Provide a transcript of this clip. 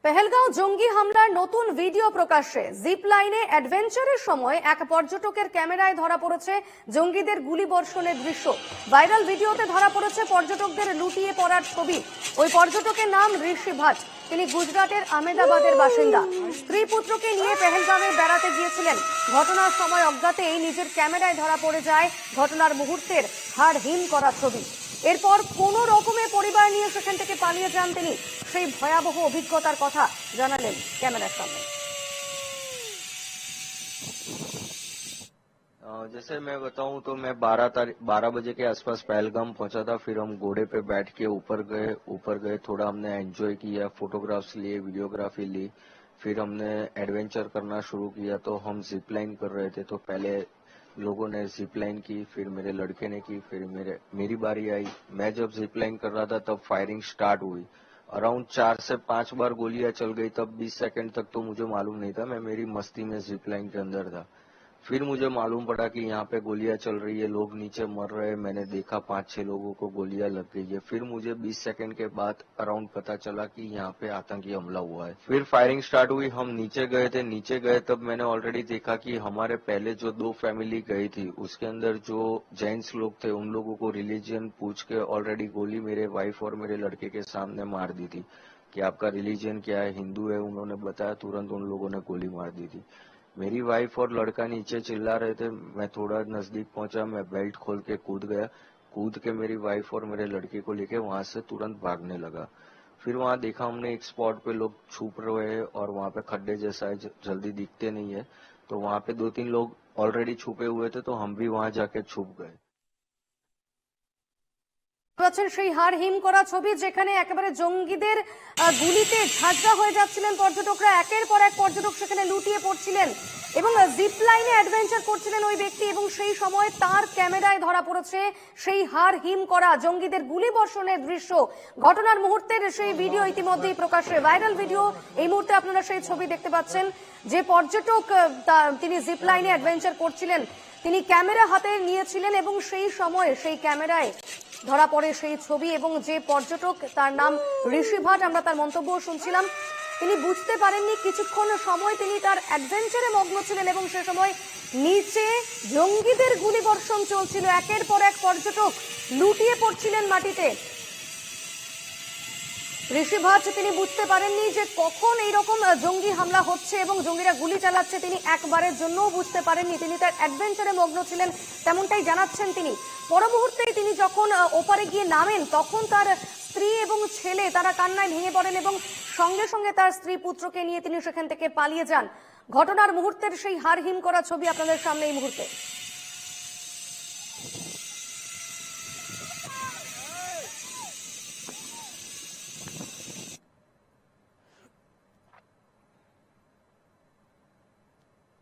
পেহেলগাঁও জঙ্গি হামলার নতুন ভিডিও প্রকাশ্যে। জিপ লাইনে অ্যাডভেঞ্চারের সময় এক পর্যটকের ক্যামেরায় ধরা পড়েছে জঙ্গিদের গুলিবর্ষণের দৃশ্য। ভাইরাল ভিডিওতে ধরা পড়েছে পর্যটকদের লুটিয়ে পড়ার ছবি। ওই পর্যটকের নাম ঋষি ভাট। তিনি গুজরাটের আহমেদাবাদের বাসিন্দা। স্ত্রী পুত্রকে নিয়ে পেহেলগাঁওয়ে বেড়াতে গিয়েছিলেন। ঘটনার সময় অজ্ঞাতেই নিজের ক্যামেরায় ধরা পড়ে যায় ঘটনার মুহূর্তের হাড় হিম করা ছবি। এরপর কোন রকমে পরিবার নিয়ে সেখান থেকে পালিয়ে যান তিনি। সেই ভয়াবহ অভিজ্ঞতার কথা জানালেন ক্যামেরার সামনে। जैसे मैं बताऊं तो मैं 12 बजे के आसपास पहलगाम पहुंचा था। फिर हम घोड़े पे बैठ के ऊपर गए थोड़ा हमने एंजॉय किया, फोटोग्राफ्स लिए, वीडियोग्राफी ली। फिर हमने एडवेंचर करना शुरू किया। तो हम जिप लाइन कर रहे थे, तो पहले लोगों ने जिप लाइन की, फिर मेरे लड़के ने की, फिर मेरी बारी आई। मैं जब जिप लाइन कर रहा था तब फायरिंग स्टार्ट हुई। अराउंड 4 से 5 बार गोलियां चल गई। तब 20 सेकंड तक तो मुझे मालूम नहीं था, मैं मेरी मस्ती में जिप लाइन के अंदर था। फिर मुझे मालूम पड़ा कि यहाँ पे गोलियां चल रही है, लोग नीचे मर रहे हैं। मैंने देखा 5-6 लोगों को गोलियां लग गई है। फिर मुझे 20 सेकंड के बाद अराउंड पता चला कि यहाँ पे आतंकी हमला हुआ है। फिर फायरिंग स्टार्ट हुई। हम नीचे गए थे। नीचे गए तब मैंने ऑलरेडी देखा कि हमारे पहले जो 2 फैमिली गई थी उसके अंदर जो जेंट्स लोग थे उन लोगों को रिलीजन पूछ के ऑलरेडी गोली मेरे वाइफ और मेरे लड़के के सामने मार दी थी कि आपका रिलीजन क्या है, हिंदू है। उन्होंने बताया, तुरंत उन लोगों ने गोली मार दी थी। मेरी वाइफ और लड़का नीचे चिल्ला रहे थे। मैं थोड़ा नजदीक पहुंचा, मैं बेल्ट खोल के कूद गया। कूद के मेरी वाइफ और मेरे लड़के को लेके वहां से तुरंत भागने लगा। फिर वहां देखा हमने एक स्पॉट पे लोग छुप रहे हैं और वहां पे खड्डे जैसा है, जल्दी दिखते नहीं है। तो वहां पे 2-3 लोग ऑलरेडी छुपे हुए थे, तो हम भी वहां जाके छुप गए। সেই হাড় হিম করা ছবি, যেখানে একেবারে জঙ্গিদের গুলিতে ঝাঁঝরা হয়ে যাচ্ছিলেন পর্যটকরা। একের পর এক পর্যটক সেখানে লুটিয়ে পড়ছিলেন এবং জিপ লাইনে অ্যাডভেঞ্চার করছিলেন ওই ব্যক্তি। এবং সেই সময় তার ক্যামেরায় ধরা পড়েছে সেই হাড় হিম করা জঙ্গিদের গুলি বর্ষণের দৃশ্য। ঘটনার মুহূর্তের সেই ভিডিও ইতিমধ্যেই প্রকাশ্যে। Viral video. এই মুহূর্তে আপনারা সেই ছবি দেখতে পাচ্ছেন। যে পর্যটক তিনি জিপ লাইনে অ্যাডভেঞ্চার করছিলেন, তিনি ক্যামেরা হাতে নিয়েছিলেন এবং সেই সময় সেই ক্যামেরায় ধরা পড়ে সেই ছবি। এবং যে পর্যটক, তার নাম ঋষি ভাট, আমরা তার মন্তব্য শুনছিলাম। তিনি বুঝতে পারেননি, কিছুক্ষণ সময় তিনি তার অ্যাডভেঞ্চারে মগ্ন ছিলেন এবং সে সময় নিচে জঙ্গিদের গুলিবর্ষণ চলছিল। একের পর এক পর্যটক লুটিয়ে পড়ছিলেন মাটিতে। ঋষি ভাট তিনি বুঝতে পারেননি যে কখন এইরকম জঙ্গি হামলা হচ্ছে এবং জঙ্গিরা গুলি চালাচ্ছে। তিনি একবারের জন্যও বুঝতে পারেননি। তিনি তার অ্যাডভেঞ্চারে মগ্ন ছিলেন, তেমনটাই জানাচ্ছেন তিনি। পর মুহূর্তেই তিনি যখন ওপারে গিয়ে নামেন, তখন তার স্ত্রী এবং ছেলে তারা কান্নায় ভেঙে পড়েন এবং সঙ্গে সঙ্গে তার স্ত্রী পুত্রকে নিয়ে তিনি সেখান থেকে পালিয়ে যান। ঘটনার মুহূর্তের সেই হাড় হিম করা ছবি আপনাদের সামনে এই মুহূর্তে।